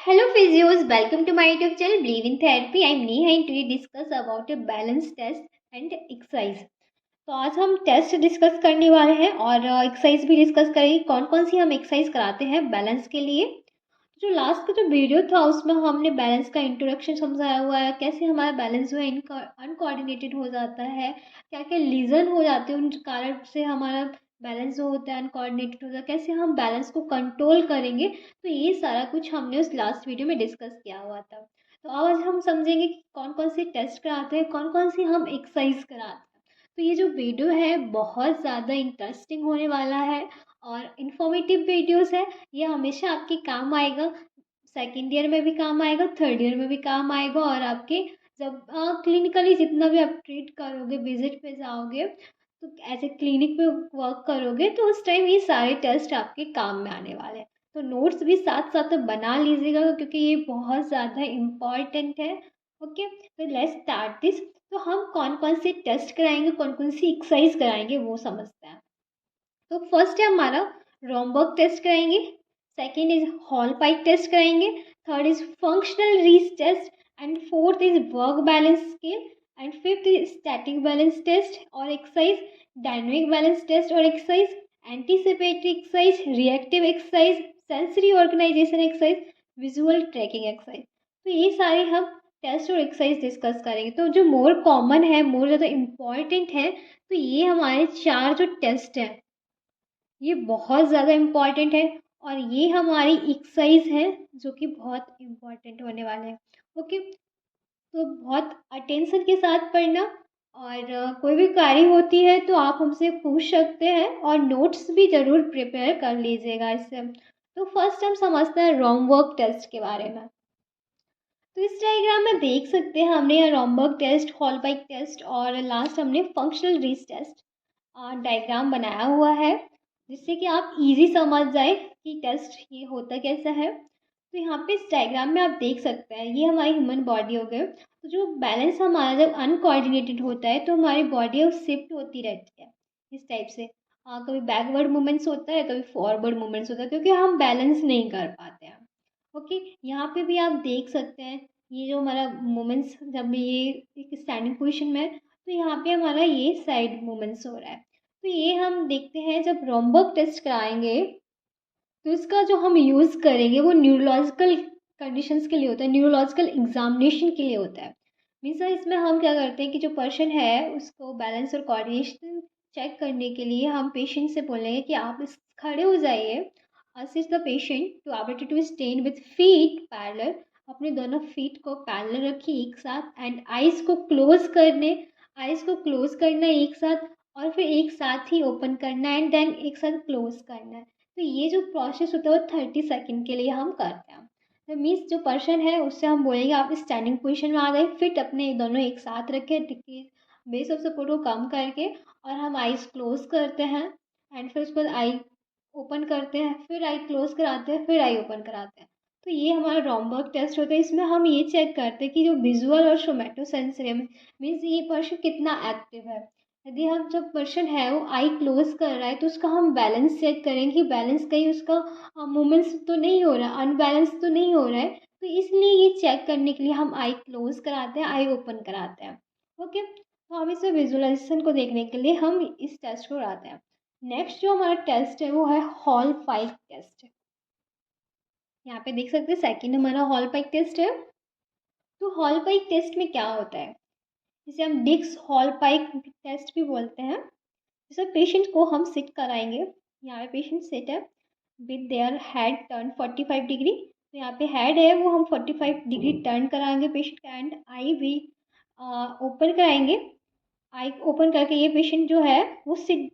Hello physios, welcome to my YouTube channel Believe in Therapy. I'm Neha and today discuss about a balance test and exercise. तो आज हम test discuss करने वाले हैं और exercise भी डिस्कस करेंगे कौन कौन सी हम एक्सरसाइज कराते हैं बैलेंस के लिए। जो लास्ट का जो वीडियो था उसमें हमने बैलेंस का इंट्रोडक्शन समझाया हुआ है, कैसे हमारा बैलेंस जो है अनकोऑर्डिनेटेड हो जाता है, क्या क्या रीज़न हो जाते हैं उन कारण से हमारा बैलेंस जो होता है अनकोऑर्डिनेटेड हो जाता है, कैसे हम बैलेंस को कंट्रोल करेंगे। तो ये सारा कुछ हमने उस लास्ट वीडियो में डिस्कस किया हुआ था। तो आज हम समझेंगे कि कौन कौन से टेस्ट कराते हैं, कौन कौन सी हम एक्सरसाइज कराते हैं। तो ये जो वीडियो है बहुत ज़्यादा इंटरेस्टिंग होने वाला है और इन्फॉर्मेटिव वीडियोस है। ये हमेशा आपके काम आएगा, सेकेंड ईयर में भी काम आएगा, थर्ड ईयर में भी काम आएगा और आपके जब क्लिनिकली जितना भी आप ट्रीट करोगे, विजिट पे जाओगे, तो एज ए क्लिनिक पे वर्क करोगे तो उस टाइम ये सारे टेस्ट आपके काम में आने वाले हैं। तो नोट्स भी साथ साथ बना लीजिएगा क्योंकि ये बहुत ज़्यादा इम्पॉर्टेंट है। ओके, तो लेट्स स्टार्ट दिस। तो हम कौन कौन से टेस्ट कराएंगे, कौन कौन सी एक्सरसाइज कराएंगे वो समझते हैं। तो फर्स्ट है हमारा रोमबर्ग टेस्ट कराएंगे, second is Hallpike test कराएंगे, third is functional reach test and fourth is Berg balance scale and fifth is static balance test और एक्सरसाइज, डायनेमिक बैलेंस टेस्ट और exercise, anticipatory exercise, reactive exercise, sensory organisation exercise, visual tracking exercise. तो ये सारे हम test और exercise discuss करेंगे। तो जो मोर कॉमन है, मोर ज़्यादा इम्पॉर्टेंट है, तो ये हमारे चार जो टेस्ट हैं ये बहुत ज़्यादा इम्पॉर्टेंट है और ये हमारी एक्सरसाइज है जो कि बहुत इम्पॉर्टेंट होने वाले हैं। ओके, तो बहुत अटेंशन के साथ पढ़ना और कोई भी क्वेरी होती है तो आप हमसे पूछ सकते हैं और नोट्स भी ज़रूर प्रिपेयर कर लीजिएगा इससे। तो फर्स्ट हम समझते हैं रोमवर्क टेस्ट के बारे में। तो इस डायग्राम में देख सकते हैं हमने रोमवर्क टेस्ट, हॉलबाइक टेस्ट और लास्ट हमने फंक्शनल रीच टेस्ट डायग्राम बनाया हुआ है जिससे कि आप इजी समझ जाए कि टेस्ट ये होता कैसा है। तो यहाँ पे इस डायग्राम में आप देख सकते हैं ये हमारी ह्यूमन बॉडी हो गए। तो जो बैलेंस हमारा जब अनकोऑर्डिनेटेड होता है तो हमारी बॉडी अब शिफ्ट होती रहती है इस टाइप से। कभी बैकवर्ड मूवमेंट्स होता है, कभी फॉरवर्ड मूवमेंट्स होता है क्योंकि हम बैलेंस नहीं कर पाते हैं। ओके, यहाँ पे भी आप देख सकते हैं ये जो हमारा मूवमेंट्स जब ये एक स्टैंडिंग पोजिशन में है तो यहाँ पे हमारा ये साइड मूवमेंट्स हो रहा है। तो ये हम देखते हैं जब रोमबर्ग टेस्ट कराएंगे तो इसका जो हम यूज़ करेंगे वो न्यूरोलॉजिकल कंडीशंस के लिए होता है, न्यूरोलॉजिकल एग्जामिनेशन के लिए होता है। मीन्स इसमें हम क्या करते हैं कि जो पर्सन है उसको बैलेंस और कोऑर्डिनेशन चेक करने के लिए हम पेशेंट से बोलेंगे कि आप इस खड़े हो जाइए, assist the patient to ability to stand with feet parallel. अपने दोनों फीट को पैरेलल रखिए एक साथ एंड आइज़ को क्लोज करने, आइज़ को क्लोज करना एक साथ और फिर एक साथ ही ओपन करना एंड देन एक साथ क्लोज करना है। तो ये जो प्रोसेस होता है वो 30 सेकेंड के लिए हम करते हैं। तो मीन्स जो पर्सन है उससे हम बोलेंगे आप स्टैंडिंग पोजीशन में आ गए, फिट अपने दोनों एक साथ रखें, बेस ऑफ सपोर्ट को कम करके और हम आईज क्लोज करते हैं एंड फिर उसके बाद आई ओपन करते हैं, फिर आई क्लोज कराते हैं, फिर आई ओपन कराते हैं। तो ये हमारा रोमबर्ग टेस्ट होता है। इसमें हम ये चेक करते हैं कि जो विजुअल और सोमैटोसेंसरी मीन्स ये पर्सन कितना एक्टिव है। यदि हम जब पर्सन है वो आई क्लोज कर रहा है तो उसका हम बैलेंस चेक करेंगे कि बैलेंस कहीं उसका मूवमेंट्स तो नहीं हो रहा, अनबैलेंस तो नहीं हो रहा है। तो इसलिए ये चेक करने के लिए हम आई क्लोज कराते हैं, आई ओपन कराते हैं। ओके, तो हम इसमें विजुअलाइजेशन को देखने के लिए हम इस टेस्ट को कराते हैं। नेक्स्ट जो हमारा टेस्ट है वो है हॉल पाइक टेस्ट। यहाँ पे देख सकते हैं सेकेंड हमारा हॉल पाइक टेस्ट है। तो हॉल पाइक टेस्ट में क्या होता है, जिसे हम डिक्स हॉल पाइक टेस्ट भी बोलते हैं। जैसे पेशेंट को हम सिट कराएंगे, यहाँ पे पेशेंट सिट है with their head turn 45 degree. तो यहाँ पे हेड है वो हम 45 डिग्री टर्न कराएंगे पेशेंट का एंड आई भी ओपन कराएंगे। आई ओपन करके ये पेशेंट जो है वो सिटिंग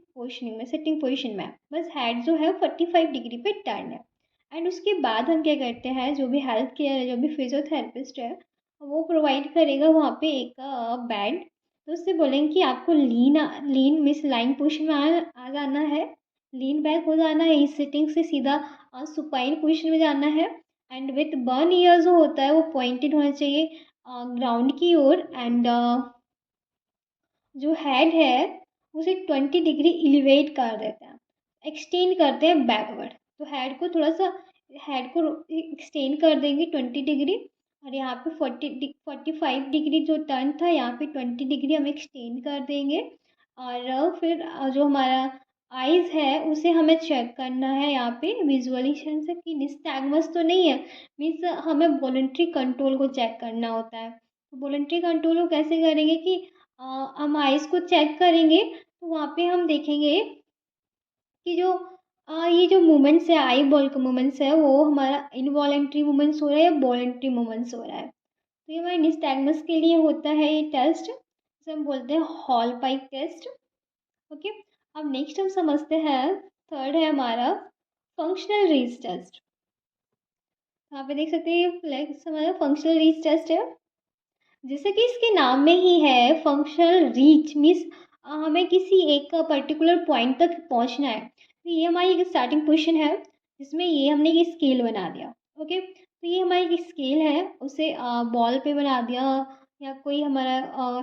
पोजिशन में है, बस हेड जो है 45 डिग्री पे टर्न है। एंड उसके बाद हम क्या करते हैं, जो भी हेल्थ केयर है, जो भी फिजियोथेरेपिस्ट है वो प्रोवाइड करेगा वहाँ पे एक बेड। तो उससे बोलेंगे कि आपको लीन मिस लाइन पोजिशन में आ जाना है, लीन बैक हो जाना है, इस सिटिंग से सीधा सुपाइन पोजिशन में जाना है एंड विथ 1 ईयर जो होता है वो पॉइंटेड होना चाहिए ग्राउंड की ओर एंड जो हेड है उसे 20 डिग्री एलिवेट कर देते हैं, एक्सटेंड करते हैं बैकवर्ड। तो हेड को थोड़ा सा हेड को एक्सटेंड कर देंगे 20 डिग्री, और यहाँ पे 45 डिग्री जो टर्न था, यहाँ पे 20 डिग्री हम एक्सटेंड कर देंगे। और फिर जो हमारा आइज़ है उसे हमें चेक करना है यहाँ पे विजुअलाइजेशन से कि निस्टैगमस तो नहीं है। मीन्स हमें वॉलंटरी कंट्रोल को चेक करना होता है। तो वॉलंटरी कंट्रोल को कैसे करेंगे कि हम आइज़ को चेक करेंगे, तो वहाँ पे हम देखेंगे कि जो ये जो मूवमेंट्स है, आई बॉल का मूवमेंट्स है, वो हमारा इनवॉलेंट्री मूवमेंट्स हो रहा है या वॉलेंट्री मूवमेंट्स हो रहा है। तो ये हमारे निस्टैगमस के लिए होता है ये टेस्ट, जिसे हम बोलते हैं हॉल पाइक टेस्ट। ओके, अब नेक्स्ट हम समझते हैं, थर्ड है हमारा फंक्शनल रीच टेस्ट। यहाँ पे देख सकते हैं फ्लैक्स हमारा फंक्शनल रीच टेस्ट है। जैसे कि इसके नाम में ही है, फंक्शनल रीच मीन्स हमें किसी एक पर्टिकुलर पॉइंट तक पहुंचना है। तो ये हमारी एक स्टार्टिंग पोजीशन है, जिसमें ये हमने ये स्केल बना दिया। ओके, तो ये हमारी एक स्केल है, उसे बॉल पे बना दिया, या कोई हमारा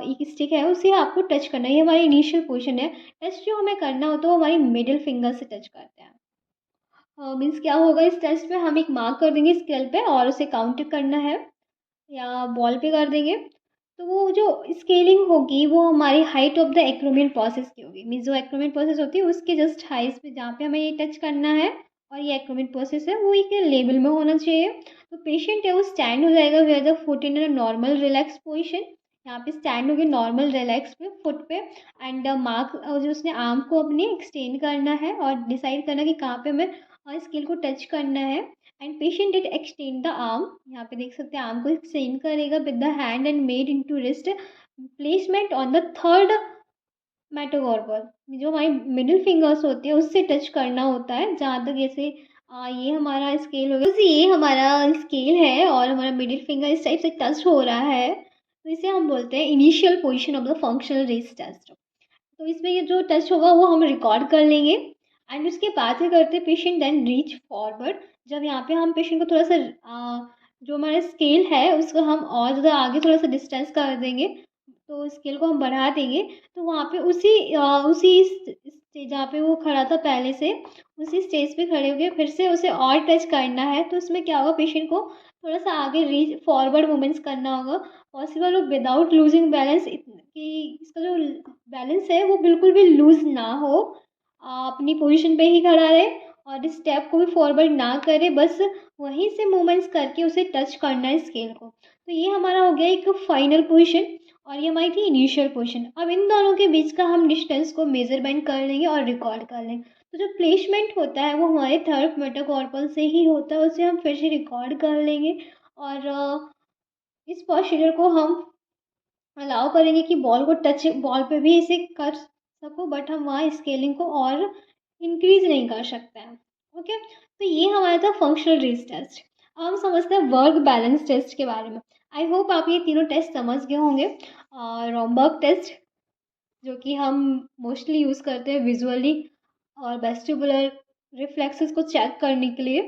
एक स्टिक है, उसे आपको टच करना है। ये हमारी इनिशियल पोजीशन है। टच जो हमें करना होता है वो हमारी मिडिल फिंगर से टच करते हैं। मीन्स क्या होगा, इस टेस्ट में हम एक मार्क कर देंगे स्केल पे और उसे काउंट करना है, या बॉल पे कर देंगे। तो वो जो स्केलिंग होगी वो हमारी height of the acromion process की होगी। मीन्स जो एक्रोमियन प्रोसेस होती है उसके जस्ट हाइट पे जहाँ पे हमें ये टच करना है और ये एक्रोमियन प्रोसेस है वो एक लेवल में होना चाहिए। तो पेशेंट है वो स्टैंड हो जाएगा where the foot in a normal relax position. यहाँ पे स्टैंड हो गया नॉर्मल रिलैक्स पे फुट पे, एंड मार्क जो उसने आर्म को अपने एक्सटेंड करना है और डिसाइड करना कि कहाँ पे हमें स्केल को टच करना है। And patient did extend the arm, यहाँ पे देख सकते हैं आर्म को एक्सटेंड करेगा with the hand and made into wrist placement on the third metacarpal. जो हमारी मिडिल फिंगर्स होती है उससे टच करना होता है, जहाँ तक जैसे ये हमारा स्केल हो गया, तो ये हमारा स्केल है और हमारा मिडिल फिंगर इस टाइप से टच हो रहा है, तो इसे हम बोलते हैं initial position of the functional reach test. तो इसमें ये जो टच होगा वो हम रिकॉर्ड कर लेंगे। एंड उसके बाद क्या करते हैं, पेशेंट देन रीच फॉरवर्ड। जब यहाँ पे हम पेशेंट को थोड़ा सा जो हमारा स्केल है उसको हम और ज़्यादा आगे थोड़ा सा डिस्टेंस कर देंगे, तो स्केल को हम बढ़ा देंगे। तो वहाँ पे उसी जहाँ पे वो खड़ा था पहले से, उसी स्टेज पे खड़े होके फिर से उसे और टच करना है। तो उसमें क्या होगा, पेशेंट को थोड़ा सा आगे रीच फॉरवर्ड मूवमेंट्स करना होगा, पॉसिबल हो विदाउट लूजिंग बैलेंस, कि इसका जो बैलेंस है वो बिल्कुल भी लूज़ ना हो, अपनी पोजीशन पे ही खड़ा रहे और स्टेप को भी फॉरवर्ड ना करे, बस वहीं से मूवमेंट्स करके उसे टच करना है स्केल को। तो ये हमारा हो गया एक फाइनल पोजीशन और ये हमारी थी इनिशियल पोजीशन। अब इन दोनों के बीच का हम डिस्टेंस को मेजरमेंट कर लेंगे और रिकॉर्ड कर लेंगे। तो जो प्लेसमेंट होता है वो हमारे थर्ड मेटाकार्पल से ही होता है, उसे हम फिर से रिकॉर्ड कर लेंगे। और इस प्रोसीजर को हम अलाउ करेंगे कि बॉल को टच बॉल पे भी इसे कर सको, बट हम वहाँ स्केलिंग को और इंक्रीज नहीं कर सकते हैं। ओके, तो ये हमारा था फंक्शनल रीच टेस्ट। अब हम समझते हैं वर्क बैलेंस टेस्ट के बारे में। आई होप आप ये तीनों टेस्ट समझ गए होंगे। रोमबर्ग टेस्ट जो कि हम मोस्टली यूज़ करते हैं विजुअली और वेस्टिबुलर रिफ्लेक्सेस को चेक करने के लिए।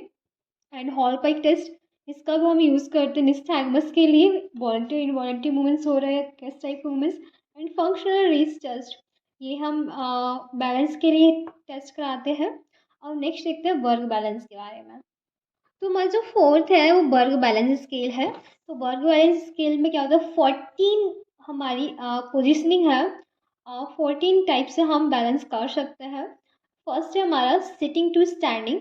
एंड हॉल पाइक टेस्ट, इसका भी हम यूज़ करते हैं निस्थैगमस के लिए, वॉलंटरी इनवॉलंटरी मूवमेंट्स हो रहे हैं किस टाइप के movements. And functional reach test, ये हम बैलेंस के लिए टेस्ट कराते हैं। और नेक्स्ट देखते हैं वर्क बैलेंस के बारे में। तो हमारा जो फोर्थ है वो वर्क बैलेंस स्केल है। तो वर्क बैलेंस स्केल में क्या होता है, 14 हमारी पोजिशनिंग है, 14 टाइप से हम बैलेंस कर सकते हैं। फर्स्ट है हमारा सिटिंग टू स्टैंडिंग,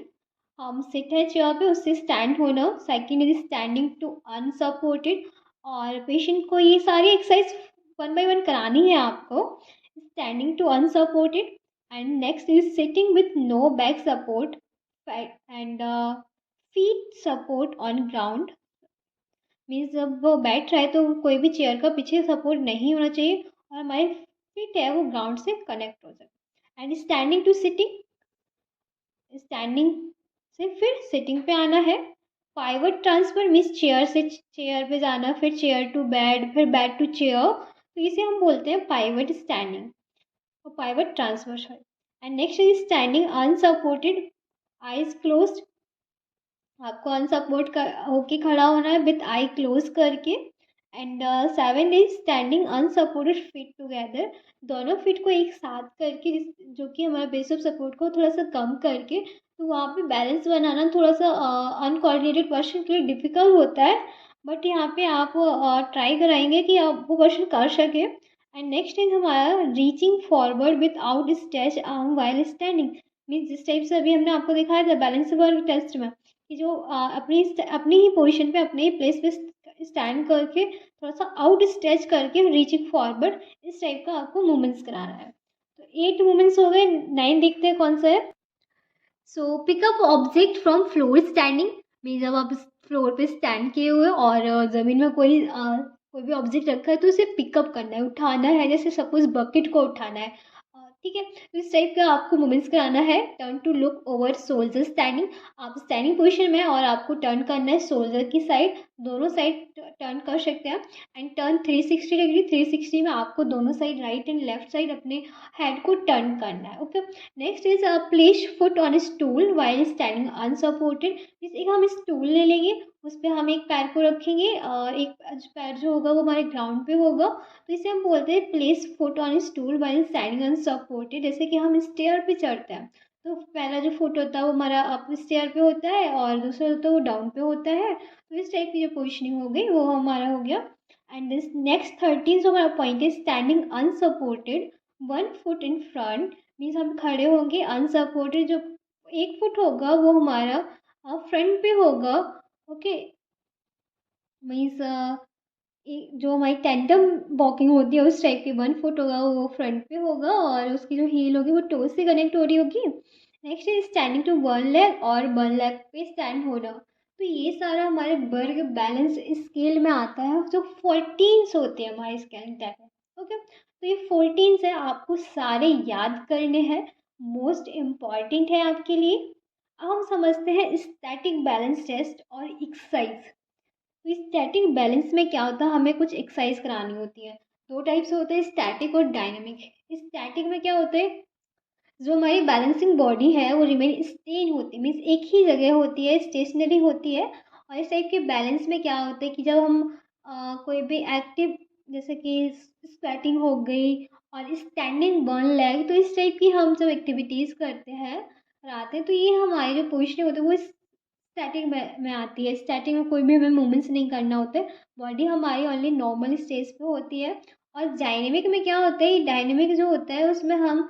हम सिट है चेयर पे उससे स्टैंड होना। Second is standing to unsupported, और पेशेंट को ये सारी एक्सरसाइज 1 बाय 1 करानी है आपको, standing to unsupported. And next is sitting with no back support and feet support on ground. Means जब वो बैठ रहा है तो कोई भी चेयर का पीछे सपोर्ट नहीं होना चाहिए और हमारे फीट है वो ग्राउंड से कनेक्ट हो जाए। And standing to sitting, standing से फिर सिटिंग पे आना है। पाइवट ट्रांसफर मीन्स चेयर से चेयर पे जाना, फिर चेयर टू बेड, फिर बेड टू चेयर, तो इसे हम बोलते हैं पाइवट स्टैंडिंग और pivot transfer. And next is standing unsupported, eyes closed, आपको अनसपोर्ट कर होके खड़ा होना है विथ आई क्लोज करके। And 7 is standing unsupported feet together, दोनों फीट को एक साथ करके जो कि हमारा बेस ऑफ सपोर्ट को थोड़ा सा कम करके, तो वहाँ पे बैलेंस बनाना थोड़ा सा अनकोऑर्डिनेटेड पर्सन के लिए डिफ़िकल्ट होता है, बट यहाँ पे आप ट्राई कराएंगे कि आप वो पर्सन कर सके। एंड नेक्स्ट इज हमारा reaching forward without stretch arm while standing. Means जिस टाइप से अभी हमने आपको दिखाया था बैलेंस वर्क टेस्ट में कि जो अपनी ही पोजिशन पे अपने ही प्लेस पे स्टैंड करके थोड़ा सा आउट स्ट्रेच करके रीचिंग फॉरवर्ड इस टाइप का आपको मूवमेंट्स कराना है। तो 8 मूवमेंट्स हो गए। 9 देखते हैं कौन सा है। So pick up object from floor standing. Mean जब आप फ्लोर पे स्टैंड किए हुए और ज़मीन में कोई भी ऑब्जेक्ट रखा है तो उसे पिकअप करना है, उठाना है। जैसे सपोज बकेट को उठाना है, ठीक है। तो इस टाइप का आपको मूवमेंट्स कराना है। Turn to look over shoulder standing. आप स्टैंडिंग पोजिशन में हैं और आपको टर्न करना है सोल्जर की साइड, दोनों साइड टर्न कर सकते हैं। And turn 360 degree. 360 में आपको दोनों side right and left side अपने हेड को टर्न करना है। Okay. Next is place foot on stool while standing unsupported. एक हम स्टूल ले लेंगे, उस पर हम एक पैर को रखेंगे और एक पैर जो होगा वो हमारे ग्राउंड पे होगा। तो इसे हम बोलते हैं place foot on stool while standing unsupported. जैसे कि हम स्टेयर पे चढ़ते हैं तो पहला जो फुट होता है वो हमारा अप स्टेयर पे होता है और दूसरा होता है वो डाउन पे होता है। तो इस टाइप की जो पोजिशनिंग हो गई वो हमारा हो गया। एंड दिस नेक्स्ट 13 जो हमारा पॉइंट है standing unsupported, 1 foot in front. Means हम खड़े होंगे अनसपोर्टेड, जो 1 फुट होगा वो हमारा फ्रंट पे होगा। ओके। मीन्स जो हमारी टेंडम वॉकिंग होती है उस टाइप की 1 फुट होगा वो फ्रंट पे होगा और उसकी जो हील होगी वो टो से कनेक्ट हो रही होगी। Next is standing to one leg और वन लेग पे स्टैंड होना। तो ये सारा हमारे वर्ग बैलेंस स्केल में आता है जो 14 होते हैं हमारे स्केलिंग टैप में। ओके। तो ये 14 है, आपको सारे याद करने हैं, मोस्ट इम्पॉर्टेंट है आपके लिए। अब हम समझते हैं स्टैटिक बैलेंस टेस्ट और एक्सरसाइज। तो स्टैटिक बैलेंस में क्या होता है, हमें कुछ एक्सरसाइज करानी होती है। दो टाइप से होते हैं, स्टैटिक और डायनेमिक। स्टैटिक में क्या होता है, जो हमारी बैलेंसिंग बॉडी है वो रिमेन स्टेन होती है, मीन्स एक ही जगह होती है, स्टेशनरी होती है। और इस टाइप के बैलेंस में क्या होता है कि जब हम कोई भी एक्टिव जैसे कि स्क्वैटिंग हो गई और स्टैंडिंग वन लेग, तो इस टाइप की हम जब एक्टिविटीज़ करते हैं कराते हैं तो ये हमारी जो पोजिशन होती है वो स्टैटिक में आती है। स्टैटिक में कोई भी हमें मूवमेंट्स नहीं करना होता है, बॉडी हमारी ओनली नॉर्मल स्टेज पे होती है। और डायनेमिक में क्या होता है, डायनेमिक जो होता है उसमें हम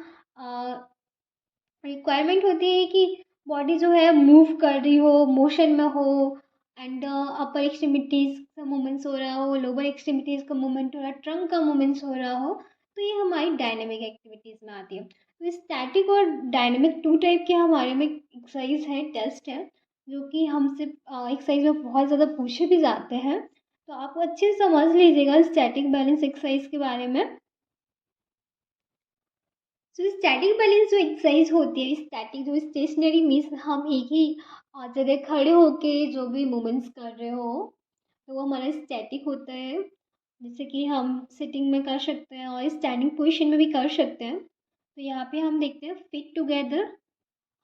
रिक्वायरमेंट होती है कि बॉडी जो है मूव कर रही हो, मोशन में हो। एंड अपर एक्सट्रीमिटीज़ का मूवमेंट्स हो रहा हो, लोअर एक्सट्रीमिटीज़ का मूवमेंट हो रहा है, ट्रंक का मूवमेंट्स हो रहा हो। तो ये हमारी डायनेमिक एक्टिविटीज़ में आती है। तो स्टैटिक और डायनेमिक 2 टाइप के हमारे में एक्सरसाइज है, टेस्ट है, जो कि हमसे एक्सरसाइज में बहुत ज़्यादा पूछे भी जाते हैं। तो आप अच्छे से समझ लीजिएगा स्टैटिक बैलेंस एक्सरसाइज के बारे में। सो स्टैटिक बैलेंस जो एक्सरसाइज होती है, स्टैटिक जो स्टेशनरी मीन्स हम एक ही जगह खड़े होके जो भी मूवमेंट्स कर रहे हो तो वो हमारा स्टैटिक होता है। जैसे कि हम सिटिंग में कर सकते हैं और स्टैंडिंग पोजीशन में भी कर सकते हैं। तो यहाँ पे हम देखते हैं फिट टुगेदर।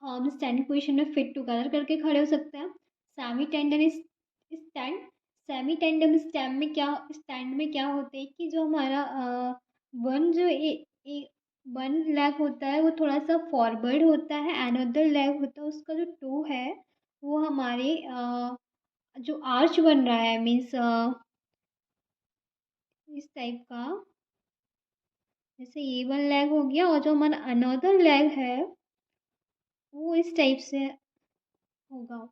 हम स्टैंडिंग पोजीशन में फिट टुगेदर करके खड़े हो सकते हैं। Semi tendon stand. Semi tendon stand में क्या होता है कि जो हमारा वन जो वन लेग होता है वो थोड़ा सा फॉरवर्ड होता है, अनदर लेग होता है उसका जो टो है वो हमारे जो आर्च बन रहा है मीन्स इस टाइप का, जैसे ये वन लेग हो गया और जो हमारा अनदर लेग है वो इस टाइप से होगा।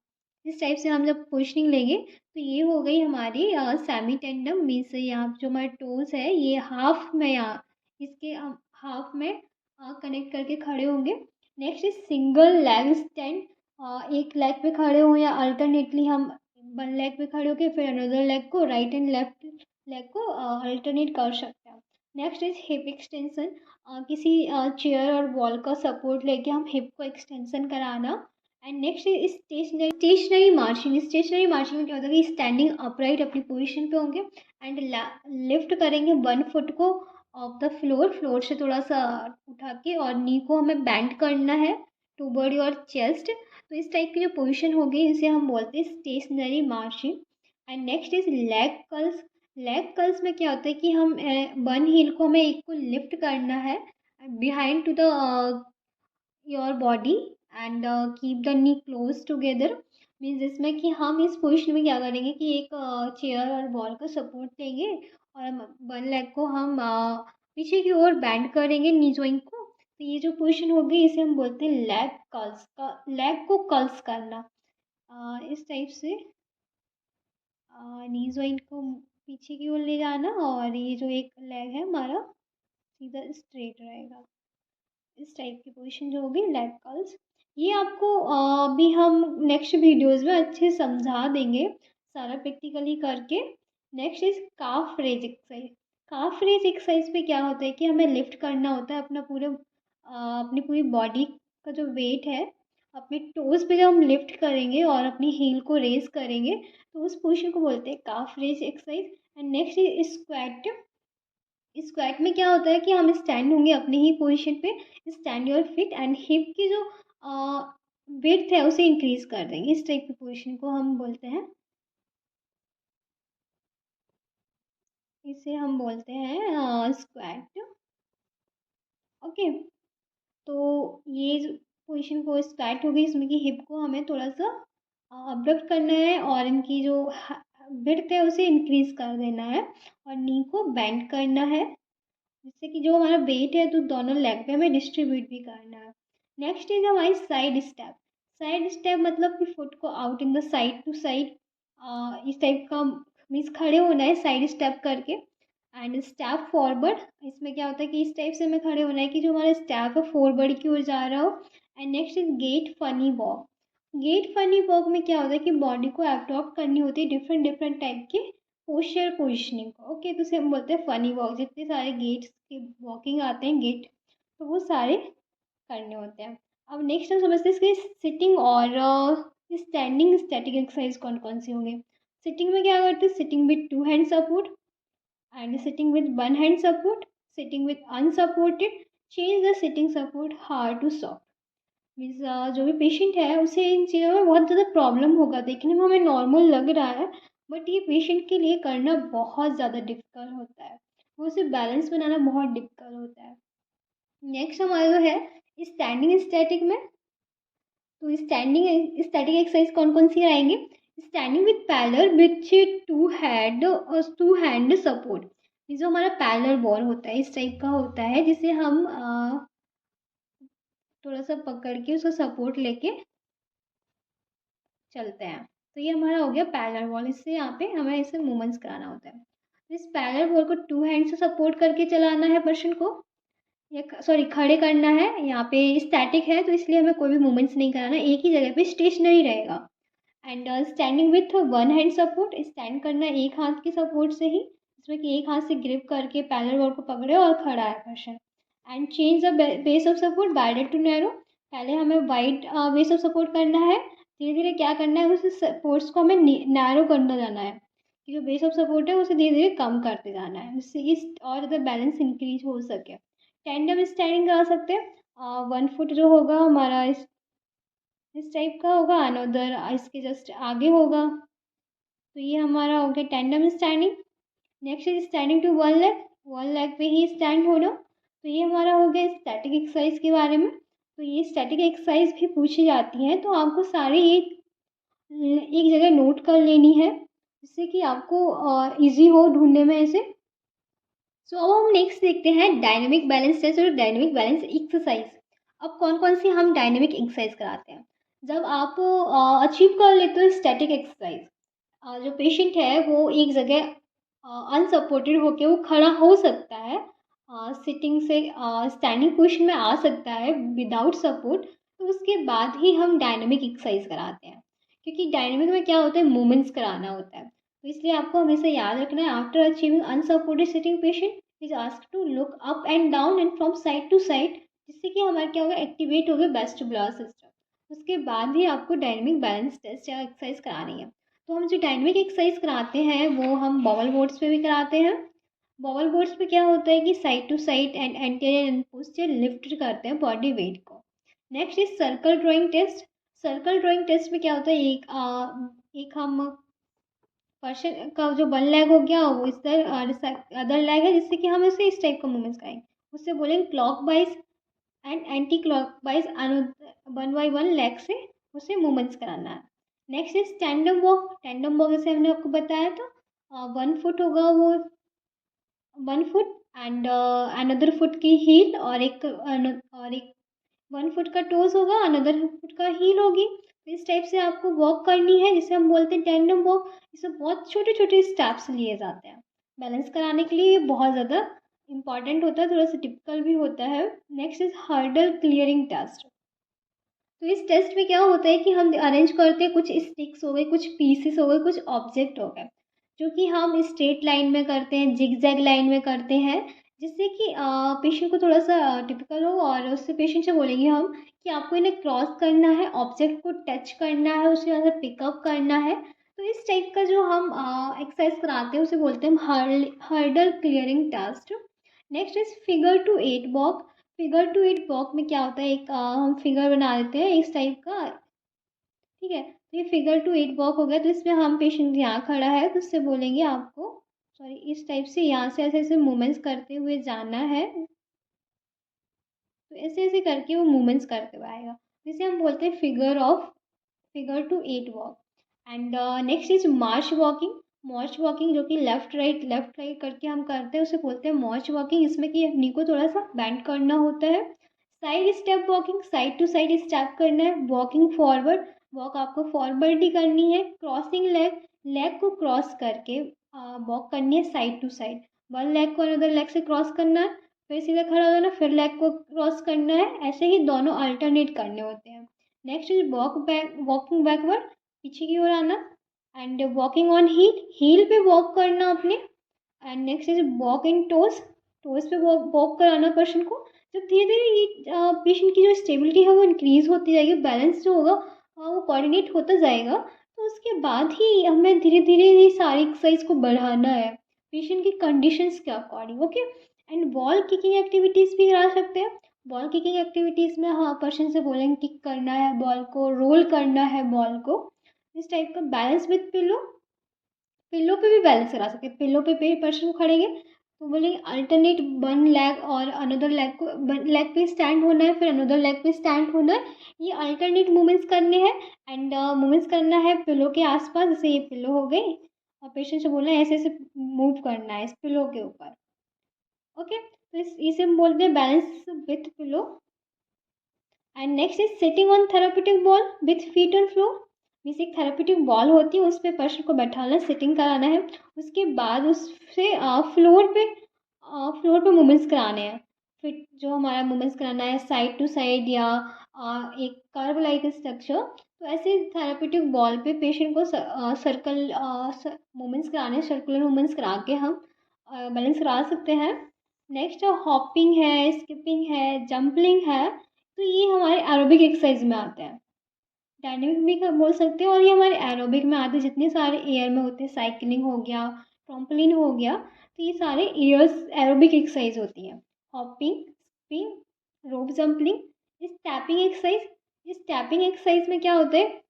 इस टाइप से हम जब पोजिशनिंग लेंगे तो ये हो गई हमारी सेमी टेंडम। मीन्स यहाँ जो हमारे टोस है ये हाफ में, यहाँ इसके हाफ में कनेक्ट करके खड़े होंगे। Next is single leg stand. एक लेग पे खड़े हों या अल्टरनेटली हम वन लेग पे खड़े होके फिर अनदर लेग को राइट एंड लेफ्ट लेग को अल्टरनेट कर सकते हैं। Next is hip extension. किसी चेयर और वॉल का सपोर्ट लेके हम हिप को एक्सटेंशन कराना। And next is stationary marching. Stationary marching में क्या होता है कि स्टैंडिंग अपराइट अपनी पोजीशन पे होंगे एंड लिफ्ट करेंगे 1 फुट को ऑफ द फ्लोर, फ्लोर से थोड़ा सा उठा के, और नी को हमें बैंड करना है टूवर्ड योर चेस्ट। तो इस टाइप की जो पोजीशन होगी इसे हम बोलते हैं stationary marching. And next is leg curls. Leg curls में क्या होता है कि हम वन हील को हमें एक को लिफ्ट करना है behind to the your body and keep the knee close together. Means जिसमें कि हम इस पोजिशन में क्या करेंगे कि एक चेयर और वॉल का सपोर्ट लेंगे और हम वन लेग को हम पीछे की ओर बैंड करेंगे नी जॉइंट को। तो ये जो पोजिशन होगी इसे हम बोलते हैं लेग कर्ल्स का, लेग को कर्ल्स करना। इस टाइप से नी जॉइंट को पीछे की ओर ले जाना और ये जो एक लेग है हमारा सीधा स्ट्रेट रहेगा। इस टाइप की पोजीशन जो होगी लेग कर्ल्स, ये आपको अभी हम नेक्स्ट वीडियोस में अच्छे समझा देंगे सारा प्रैक्टिकली करके। Next is calf raise exercise. Calf raise exercise पे क्या होता है कि हमें लिफ्ट करना होता है अपना पूरे अपनी पूरी बॉडी का जो वेट है अपने टोज पे जब हम लिफ्ट करेंगे और अपनी हील को रेज करेंगे तो उस पोजीशन को बोलते हैं calf raise exercise. And next is squat. Squat में क्या होता है कि हम स्टैंड होंगे अपनी ही पोजीशन पे, stand your feet and hip की जो विड्थ है उसे इंक्रीज कर देंगे। इस टाइप की पोजीशन को हम बोलते हैं, इसे हम बोलते हैं स्क्वाट। ओके, तो ये पोजीशन को स्क्वाट हो गई, इसमें कि हिप को हमें थोड़ा सा अब्डक्ट करना है और इनकी जो विड्थ है उसे इंक्रीज कर देना है और नी को बेंड करना है जिससे कि जो हमारा वेट है तो दोनों लेग पे हमें डिस्ट्रीब्यूट भी करना है। नेक्स्ट इज हमारी साइड स्टेप। साइड स्टेप मतलब कि फुट को out in the side to side, इस टाइप का मीन्स खड़े होना है साइड स्टेप करके। एंड स्टेप फॉरवर्ड, इसमें क्या होता है कि इस टाइप से हमें खड़े होना है कि जो हमारा स्टेप है फॉरवर्ड की ओर जा रहा हो। And next is gait funny walk. Gait funny walk में क्या होता है कि बॉडी को एब्जॉर्ब करनी होती है डिफरेंट डिफरेंट टाइप के पोस्चर पोजिशनिंग को। ओके, तो उसे हम बोलते हैं फनी वॉक। जितने सारे गेट्स के वॉकिंग आते हैं गेट, तो वो सारे करने होते हैं। अब नेक्स्ट हम समझते हैं इसके सिटिंग और स्टैंडिंग स्टैटिक एक्सरसाइज कौन कौन सी होंगे। सिटिंग में क्या करते हैं, sitting with two hand support and sitting with one hand support, sitting with unsupported, change the sitting support hard to soft. Means जो भी पेशेंट है उसे इन चीज़ों में बहुत ज़्यादा प्रॉब्लम होगा, देखने में हमें नॉर्मल लग रहा है बट ये पेशेंट के लिए करना बहुत ज़्यादा डिफ़िकल्ट होता है, वो उसे बैलेंस बनाना बहुत डिफ़िकल्ट होता है। नेक्स्ट हमारा जो है स्टैंडिंग स्टैटिक में, तो स्टैंडिंग स्टैटिक एक्सरसाइज कौन कौन सी आएंगे। Standing with pillar with two hand support. जो हमारा पैलर बॉल होता है इस टाइप का होता है जिसे हम थोड़ा सा पकड़ के उसको सपोर्ट लेके चलते हैं। तो ये हमारा हो गया पैरेलल वॉल, इससे यहाँ पे हमें इसे मूवमेंट्स कराना होता है। इस पैरेलल वॉल को टू हैंड से सपोर्ट करके चलाना है पर्सन को, या सॉरी खड़े करना है। यहाँ पे स्टैटिक है तो इसलिए हमें कोई भी मूवमेंट्स नहीं कराना, एक ही जगह पे स्टेशनरी रहेगा। And standing with one hand support, stand करना एक हाथ के सपोर्ट से ही, जिसमें कि एक हाथ से ग्रिप करके पैरेलल वॉल को पकड़े और खड़ा है person. And change the base of support wide to narrow. पहले हमें वाइड बेस ऑफ सपोर्ट करना है, धीरे धीरे क्या करना है उस सपोर्ट्स को हमें नैरो करना जाना है कि जो बेस ऑफ सपोर्ट है उसे धीरे धीरे कम करते जाना है जिससे इस और ज़्यादा बैलेंस इंक्रीज हो सके। टेंडम स्टैंडिंग करा सकते हैं, 1 फुट जो होगा हमारा इस टाइप का होगा, अनदर इसके जस्ट आगे होगा, तो ये हमारा हो गया tandem standing. Next is standing to one leg पे ही स्टैंड होना, तो ये हमारा हो गया स्टैटिक एक्सरसाइज के बारे में। तो ये स्टैटिक एक्सरसाइज भी पूछी जाती हैं तो आपको सारे एक जगह नोट कर लेनी है जिससे कि आपको इजी हो ढूंढने में ऐसे। सो अब हम नेक्स्ट देखते हैं डायनेमिक बैलेंस टेस्ट और डायनेमिक बैलेंस एक्सरसाइज। अब कौन कौन सी हम डायनेमिक एक्सरसाइज कराते हैं, जब आप अचीव कर लेते हो स्टैटिक एक्सरसाइज, जो पेशेंट है वो एक जगह अनसपोर्टेड होके वो खड़ा हो सकता है, सिटिंग से स्टैंडिंग पोजिशन में आ सकता है विदाउट सपोर्ट, तो उसके बाद ही हम डायनेमिक एक्सरसाइज कराते हैं क्योंकि डायनेमिक में क्या होता है मूवमेंट्स कराना होता है। तो इसलिए आपको हमेशा याद रखना है after achieving unsupported sitting patient is asked to look up and down and from side to side, जिससे कि हमारा क्या होगा एक्टिवेट होगा वेस्टिबुलर सिस्टम। उसके बाद ही आपको डायनेमिक बैलेंस टेस्ट या एक्सरसाइज करानी है। तो हम जो डायनेमिक एक्सरसाइज कराते हैं वो हम बॉबल बोर्ड्स पे भी कराते हैं। बॉबल बोर्ड्स पे क्या होता है कि side to side and anterior and posterior lift करते हैं बॉडी वेट को। Next is circle drawing test. Circle drawing test में क्या होता है, एक हम पर्सन का जो वन लेग हो गया वो इस तरह अदर लेग है जिससे कि हम इसे इस टाइप का मूवमेंट्स कराएंगे, उससे बोलेंगे clock wise and anti clockwise one by one leg से उसे मूवमेंट्स कराना है। Next is tandem walk. Tandem walk जैसे हमने आपको बताया था, 1 फुट होगा वो, 1 फुट एंड अनदर फुट की हील और एक 1 फुट का टोज होगा, अनदर फुट का हील होगी। तो इस टाइप से आपको वॉक करनी है, जिसे हम बोलते हैं टैंडम वॉक। इसमें बहुत छोटे छोटे स्टेप्स लिए जाते हैं। बैलेंस कराने के लिए ये बहुत ज़्यादा इंपॉर्टेंट होता है, थोड़ा सा टिपिकल भी होता है। Next is hurdle clearing test. तो इस टेस्ट में क्या होता है कि हम अरेंज करते हैं, कुछ स्टिक्स हो गए, कुछ पीसेस हो गए, कुछ ऑब्जेक्ट हो गए, जो कि हम स्ट्रेट लाइन में करते हैं, जिगजैग लाइन में करते हैं, जिससे कि पेशेंट को थोड़ा सा टिपिकल हो। और उससे पेशेंट से बोलेंगे हम कि आपको इन्हें क्रॉस करना है, ऑब्जेक्ट को टच करना है, उसके बाद पिकअप करना है। तो इस टाइप का जो हम एक्सरसाइज कराते हैं उसे बोलते हैं हम hurdle clearing task. Next is figure to eight walk. Figure to eight walk में क्या होता है, एक हम फिगर बना देते हैं इस टाइप का, ठीक है। तो ये फिगर टू एट वॉक हो गया। तो इसमें हम पेशेंट यहाँ खड़ा है तो उससे बोलेंगे आपको, सॉरी, इस टाइप से यहाँ से ऐसे ऐसे मूवमेंट्स करते हुए जाना है। तो ऐसे ऐसे करके वो मूवमेंट्स करते हुए आएगा, जिसे हम बोलते हैं figure to eight walk. And next is march walking. March walking जो कि लेफ्ट राइट करके हम करते हैं, उसे बोलते हैं मार्च वॉकिंग। इसमें कि नी को थोड़ा सा बैंड करना होता है। Side step walking, side to side step करना है। वॉकिंग फॉरवर्ड, वॉक आपको फॉरवर्ड ही करनी है। क्रॉसिंग लेग, लेग को क्रॉस करके वॉक करनी है side to side. One leg को अनदर लेग से क्रॉस करना है, फिर सीधा खड़ा हो जाना, फिर लेग को क्रॉस करना है। ऐसे ही दोनों अल्टरनेट करने होते हैं। नेक्स्ट इज वॉकिंग बैकवर्ड, पीछे की ओर आना। And walking on heel, heel पे वॉक करना अपने। And next is walk in toes, toes पे वॉक वॉक कराना पर्सन को। जब धीरे धीरे ये पेशेंट की जो स्टेबिलिटी है वो इंक्रीज होती जाएगी, बैलेंस जो होगा वो कोऑर्डिनेट होता जाएगा। तो उसके बाद ही हमें धीरे धीरे ये सारी एक्सरसाइज को बढ़ाना है पेशेंट की कंडीशंस के according, okay. And ball kicking activities भी करा सकते हैं। बॉल किकिंग एक्टिविटीज़ में हाँ पर्सन से बोलेंगे किक करना है बॉल को, रोल करना है बॉल को, इस टाइप का। बैलेंस विथ पिलो, पिल्लो पे भी बैलेंस करा सकते हैं। पिल्लो पे पर्सन को खड़ेंगे तो बोलेंगे अल्टरनेट वन लेग और अनदर लेग को, लेग पे स्टैंड होना है, फिर अनदर लेग पे स्टैंड होना है। ये अल्टरनेट मूवमेंट्स करने हैं। एंड मूवमेंट्स करना है पिल्लो के आसपास, जैसे ये पिल्लो हो गई, और पेशेंट से बोलना है ऐसे ऐसे मूव करना है इस पिल्लो के ऊपर, ओके। तो इसे हम बोलते हैं balance with pillow. And next is sitting on therapeutic ball with feet on floor. जैसे एक थेरापेटिक बॉल होती है, उस पर पर्सन को बैठाना, सिटिंग कराना है। उसके बाद उससे फ्लोर पे मूवमेंट्स कराने हैं। फिर जो हमारा मूवमेंट्स कराना है साइड टू साइड या एक कर्व लाइक स्ट्रक्चर। तो ऐसे थेरापेटिक बॉल पे पेशेंट को सर्कल मूवमेंट्स कराने, सर्कुलर मूवमेंट्स करा के हम बैलेंस करा सकते हैं। नेक्स्ट हॉपिंग है, स्किपिंग है, जंपलिंग है। तो ये हमारे एरोबिक एक्सरसाइज में आते हैं। डायनेमिक भी बोल सकते हैं, और ये हमारे एरोबिक में आते हैं। जितने सारे एयर में होते हैं, साइकिलिंग हो गया, ट्रम्पोलिन हो गया, तो ये सारे एयर्स एरोबिक एक्सरसाइज होती है। हॉपिंग, स्किपिंग, रोप जंपलिंग, स्टैपिंग एक्सरसाइज। इस स्टैपिंग एक्सरसाइज में क्या होता है,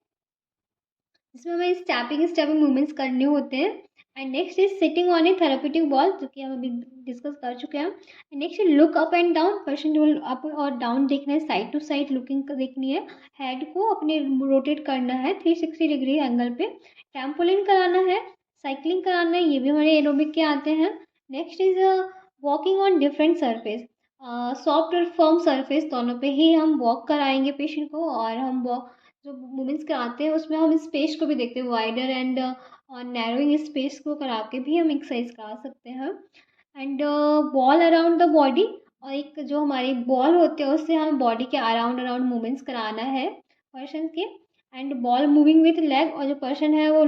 इसमें हमें स्टैपिंग स्टैपिंग मूवमेंट्स करने होते हैं। And next is sitting on A therapeutic ball, जो कि हम अभी डिस्कस कर चुके हैं। Next look up and down, person को अप और डाउन देखना है, साइड टू साइड लुकिंग देखनी है। हेड को अपने रोटेट करना है 360 डिग्री एंगल पे। ट्रैम्पोलिन कराना है, साइकिलिंग कराना है, ये भी हमारे एरोबिक के आते हैं। Next is walking on different surface, soft और फर्म सरफेस दोनों पे ही हम वॉक कराएंगे पेशेंट को। और हम वॉक जो मूवमेंट्स कराते हैं उसमें हम स्पेस को भी देखते हैं, वाइडर एंड नैरोइंग स्पेस को करा के भी हम एक्सरसाइज करा सकते हैं। And ball around the body, और एक जो हमारी बॉल होते हैं उससे हमें बॉडी के अराउंड अराउंड मूवमेंट्स कराना है पर्सन के। And ball moving with leg, और जो पर्सन है वो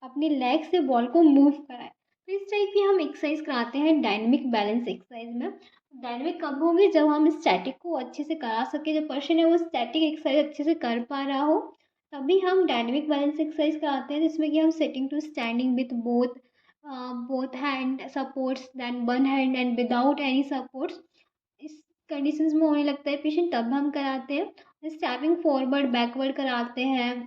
अपनी लेग से बॉल को मूव कराए। तो इस टाइप की हम एक्सरसाइज कराते हैं डायनेमिक बैलेंस एक्सरसाइज में। डायनेमिक कब होंगे, जब हम स्टैटिक को अच्छे से करा सके, जो पर्सन है वो स्टैटिक एक्सरसाइज अच्छे से कर पा रहा हो, तभी हम डायनेमिक बैलेंस एक्सरसाइज कराते हैं, जिसमें कि हम sitting to standing with both hand supports, then one hand and without any supports, इस कंडीशंस में होने लगता है पेशेंट, तब हम कराते हैं। स्टैपिंग फॉरवर्ड बैकवर्ड कराते हैं,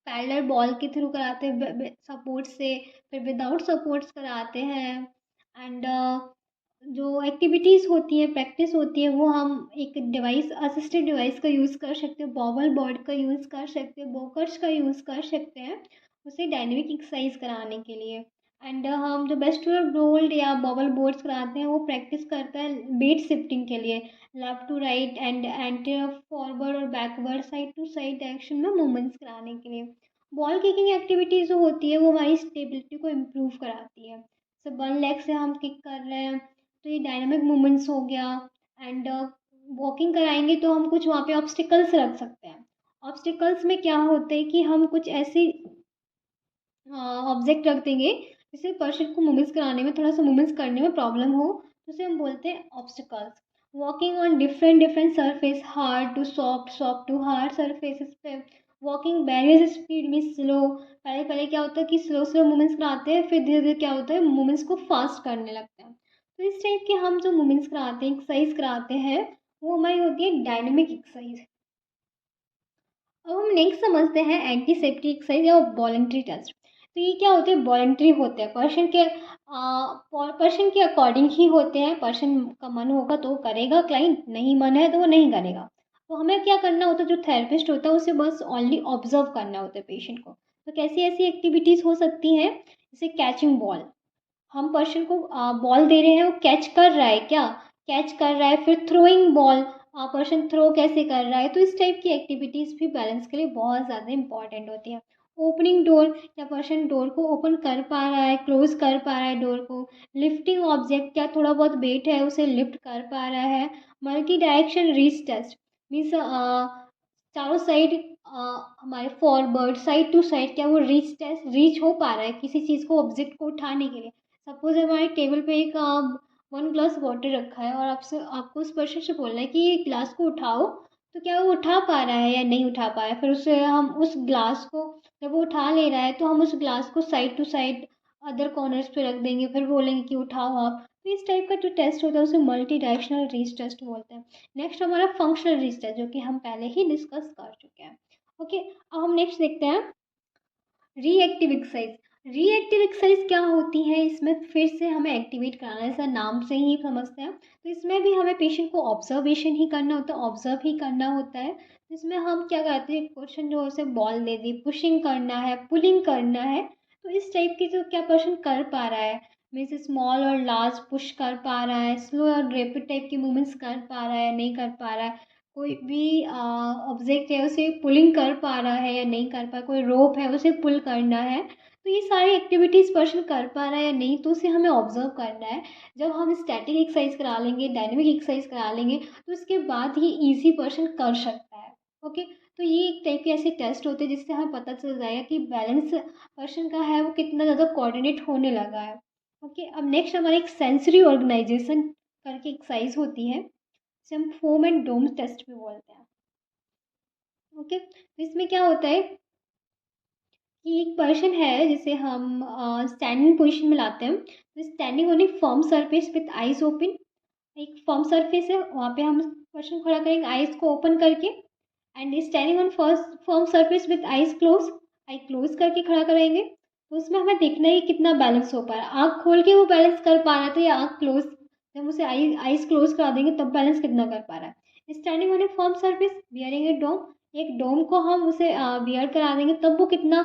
पैरेलल बॉल के थ्रू कराते हैं सपोर्ट से, फिर विदाउट सपोर्ट्स कराते हैं। एंड जो एक्टिविटीज़ होती हैं, प्रैक्टिस होती है, वो हम एक डिवाइस, असिस्टेड डिवाइस का यूज़ कर सकते हैं, बॉबल बोर्ड का यूज़ कर सकते हैं, वॉकर्स का यूज़ कर सकते हैं उसे डायनेमिक एक्सरसाइज कराने के लिए। एंड हम जो वेस्टर्न रोल्ड या बॉबल बोर्ड्स कराते हैं वो प्रैक्टिस करता है वेट शिफ्टिंग के लिए, left to right and anti forward और backward, side to side direction में मूवमेंट्स कराने के लिए। बॉल किकिंग एक्टिविटीज़ जो होती है वो हमारी स्टेबिलिटी को इम्प्रूव कराती है। जैसे वन लेग से हम किक कर रहे हैं तो ये डायनामिक मूवमेंट्स हो गया। एंड वॉकिंग कराएंगे तो हम कुछ वहाँ पे ऑब्स्टिकल्स रख सकते हैं। ऑब्स्टिकल्स में क्या होते हैं कि हम कुछ ऐसी ऑब्जेक्ट रख देंगे जिससे पर्सन को मूवमेंट्स कराने में, थोड़ा सा मूवमेंट्स करने में प्रॉब्लम हो, तो उसे हम बोलते हैं obstacles. Walking on different different surface, hard to soft, soft to hard surfaces पे वॉकिंग, बैरियर्स स्पीड में स्लो। पहले पहले क्या होता है कि स्लो स्लो मूवमेंट्स कराते हैं, फिर धीरे धीरे क्या होता है मूवमेंट्स को फास्ट करने लगते हैं। तो इस टाइप के हम जो मूवमेंट्स कराते हैं, एक्सरसाइज कराते हैं, वो हमारी होती है डायनेमिक एक्सरसाइज। अब हम नेक्स्ट समझते हैं एंटीसेप्टिक एक्सरसाइज या वॉलंटरी टेस्ट। तो ये क्या होते हैं, वॉलंटरी होते हैं, पर्सन के अकॉर्डिंग ही होते हैं। पर्सन का मन होगा तो वो करेगा, क्लाइंट नहीं मन है तो वो नहीं करेगा। तो हमें क्या करना होता है, जो थेरेपिस्ट होता है उसे बस ओनली ऑब्जर्व करना होता है पेशेंट को। तो कैसी ऐसी एक्टिविटीज़ हो सकती हैं, जैसे कैचिंग बॉल। हम पर्सन को बॉल दे रहे हैं, वो कैच कर रहा है क्या, कैच कर रहा है, फिर थ्रोइंग बॉल, पर्सन थ्रो कैसे कर रहा है। तो इस टाइप की एक्टिविटीज़ भी बैलेंस के लिए बहुत ज़्यादा इंपॉर्टेंट होती है। ओपनिंग डोर, क्या पर्सन डोर को ओपन कर पा रहा है, क्लोज कर पा रहा है डोर को। लिफ्टिंग ऑब्जेक्ट, क्या थोड़ा बहुत वेट है उसे लिफ्ट कर पा रहा है। Multi direction reach test means चारों साइड हमारे फॉरवर्ड, साइड टू साइड, क्या वो रीच हो पा रहा है किसी चीज़ को, ऑब्जेक्ट को उठाने के लिए। सपोज हमारे टेबल पे एक 1 ग्लास वाटर रखा है और आपसे आपको उस पर्सन से बोलना है कि ये ग्लास को उठाओ, तो क्या वो उठा पा रहा है या नहीं उठा पा रहा है। फिर उसे हम उस ग्लास को, जब वो उठा ले रहा है तो हम उस ग्लास को side to side other corners पे रख देंगे, फिर बोलेंगे कि उठाओ आप। तो इस टाइप का जो टेस्ट होता है उसे मल्टी डायरेक्शनल रीच टेस्ट बोलते हैं। नेक्स्ट हमारा फंक्शनल रीच टेस्ट, जो कि हम पहले ही डिस्कस कर चुके हैं। ओके, अब हम नेक्स्ट देखते हैं रीएक्टिव एक्सरसाइज। रीएक्टिव एक्सरसाइज क्या होती है, इसमें फिर से हमें एक्टिवेट कराना है, जैसा नाम से ही समझते हैं। तो इसमें भी हमें पेशेंट को ऑब्जर्वेशन ही करना होता है, ऑब्जर्व ही करना होता है। इसमें हम क्या करते हैं, क्वेश्चन जो है उसे बॉल दे दी, पुशिंग करना है, पुलिंग करना है। तो इस टाइप की जो क्या पर्सन कर पा रहा है, मीन्स स्मॉल और लार्ज पुश कर पा रहा है, स्लो और रैपिड टाइप की मूवमेंट्स कर पा रहा है, नहीं कर पा रहा है। कोई भी ऑब्जेक्ट है उसे पुलिंग कर पा रहा है या नहीं कर पा, कोई रोप है उसे पुल करना है। तो ये सारी एक्टिविटीज़ पर्सन कर पा रहा है या नहीं, तो उसे हमें ऑब्जर्व करना है। जब हम स्टैटिक एक्सरसाइज करा लेंगे, डायनेमिक एक्सरसाइज करा लेंगे, तो इसके बाद ही ईजी पर्सन कर सकता है। ओके, तो ये एक टाइप के ऐसे टेस्ट होते हैं जिससे हमें पता चल जाएगा कि बैलेंस पर्सन का है वो कितना ज़्यादा कोऑर्डिनेट होने लगा है। ओके, अब नेक्स्ट हमारा एक सेंसरी ऑर्गेनाइजेशन करके एक्सरसाइज होती है, जिसे हम फोम एंड डोम टेस्ट भी बोलते हैं। ओके, तो इसमें क्या होता है कि एक पर्सन है जिसे हम स्टैंडिंग पोजीशन में लाते हैं, तो standing on a firm surface with eyes open. एक फर्म सरफेस है, वहाँ पे हम पर्सन खड़ा करेंगे आइज को ओपन करके, and standing on first firm surface with eyes close, I close करके खड़ा कराएंगे। तो उसमें हमें देखना है कि कितना बैलेंस हो पा रहा है, आँख खोल के वो बैलेंस कर पा रहा है तो या आँख क्लोज, जब उसे आइज क्लोज करा देंगे तब बैलेंस कितना कर पा रहा है। Standing on a firm surface bearing a dome, एक डोम को हम उसे बियर करा देंगे तब वो कितना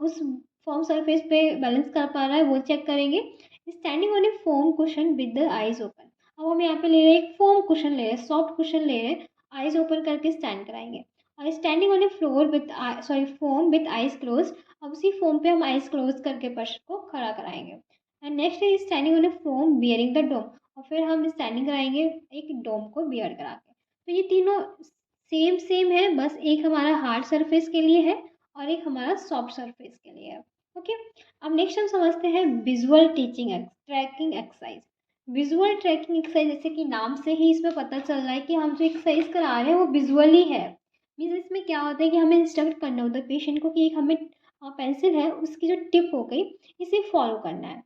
उस फॉर्म सरफेस पे बैलेंस कर पा रहा है वो चेक करेंगे। Standing on a foam cushion with the eyes open, अब हम यहाँ पे ले रहे हैं एक फोम कुशन ले रहे हैं, सॉफ्ट कुशन ले रहे हैं, आइज ओपन करके स्टैंड कराएंगे। और standing on A floor with foam with eyes close, अब उसी फोम पे हम आइज क्लोज करके पर्सन को खड़ा कराएंगे। एंड नेक्स्ट है standing on a foam bearing the dome, और फिर हम स्टैंडिंग कराएंगे एक डोम को बियर करा के। तो ये तीनों सेम सेम है, बस एक हमारा हार्ड सरफेस के लिए है और एक हमारा सॉफ्ट सरफेस के लिए है। ओके, अब नेक्स्ट हम समझते हैं visual teaching tracking exercise. Visual tracking exercise, जैसे कि नाम से ही इसमें पता चल रहा है कि हम जो एक्सरसाइज करा रहे हैं वो विजुअली है। मीन्स इसमें क्या होता है कि हमें इंस्ट्रक्ट करना होता है पेशेंट को कि एक हमें पेंसिल है उसकी जो टिप हो गई इसे फॉलो करना है,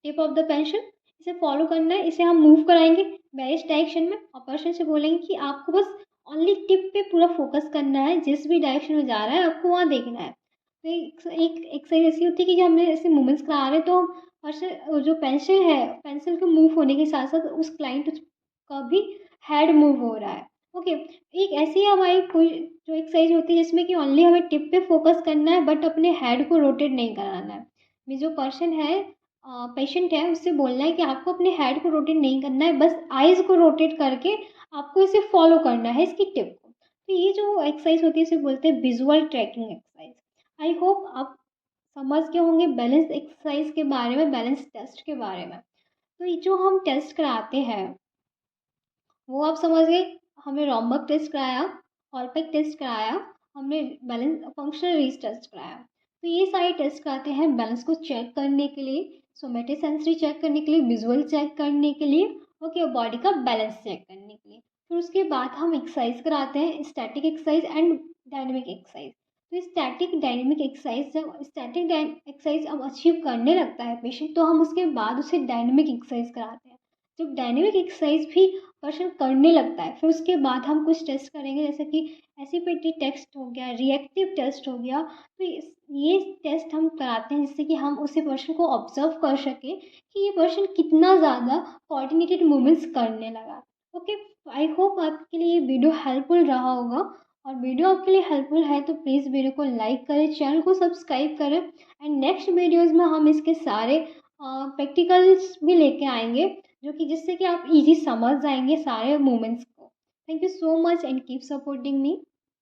टिप ऑफ द पेंसिल, इसे फॉलो करना है, इसे हम मूव कराएंगे बैरिश डायरेक्शन में और पर्सन से बोलेंगे कि आपको बस ओनली टिप पे पूरा फोकस करना है, जिस भी डायरेक्शन में जा रहा है आपको वहाँ देखना है। तो एक एक्सरसाइज ऐसी होती है कि हमें ऐसे मूवमेंट्स करा रहे हैं तो पर्सन जो पेंसिल है, पेंसिल के मूव होने के साथ साथ उस क्लाइंट का भी हेड मूव हो रहा है। ओके, एक ऐसी हमारी कोई जो एक्सरसाइज होती है जिसमें कि ओनली हमें टिप पे फोकस करना है बट अपने हेड को रोटेट नहीं कराना है। मैं जो पर्सन है, पेशेंट है, उससे बोलना है कि आपको अपने हेड को रोटेट नहीं करना है, बस आइज़ को रोटेट करके आपको इसे फॉलो करना है, इसकी टिप को। तो ये जो एक्सरसाइज होती है इसे बोलते हैं visual tracking exercise. I hope आप समझ गए होंगे बैलेंस एक्सरसाइज के बारे में, बैलेंस टेस्ट के बारे में। तो ये जो हम टेस्ट कराते हैं वो आप समझ गए। हमने रोम्बक टेस्ट कराया, ऑलपेक टेस्ट कराया, हमने बैलेंस फंक्शनल रीज टेस्ट कराया। तो ये सारे टेस्ट कराते हैं बैलेंस को चेक करने के लिए, सोमेटिक सेंसरी चेक करने के लिए, विजुअल चेक करने के लिए, ओके, बॉडी का बैलेंस चेक करने के लिए। फिर उसके बाद हम एक्सरसाइज कराते हैं, static exercise and dynamic exercise. तो स्टैटिक डायनेमिक एक्सरसाइज, जब स्टैटिक एक्सरसाइज अब अचीव करने लगता है पेशेंट, तो हम उसके बाद उसे डायनेमिक एक्सरसाइज कराते हैं। जब डायनेमिक एक्सरसाइज भी पर्सन करने लगता है फिर उसके बाद हम कुछ टेस्ट करेंगे, जैसे कि एसिपिटी टेस्ट हो गया, रिएक्टिव टेस्ट हो गया। तो ये टेस्ट हम कराते हैं जिससे कि हम उसी पर्सन को ऑब्जर्व कर सकें कि ये पर्सन कितना ज़्यादा कोऑर्डिनेटेड मूवमेंट्स करने लगा। ओके, आई होप आपके लिए ये वीडियो हेल्पफुल रहा होगा, और वीडियो आपके लिए हेल्पफुल है तो प्लीज़ वीडियो को लाइक करें, चैनल को सब्सक्राइब करें। एंड नेक्स्ट वीडियोज़ में हम इसके सारे प्रैक्टिकल्स भी लेके आएंगे, जो कि जिससे कि आप इजी समझ जाएंगे सारे मोमेंट्स को। Thank you so much and keep supporting me.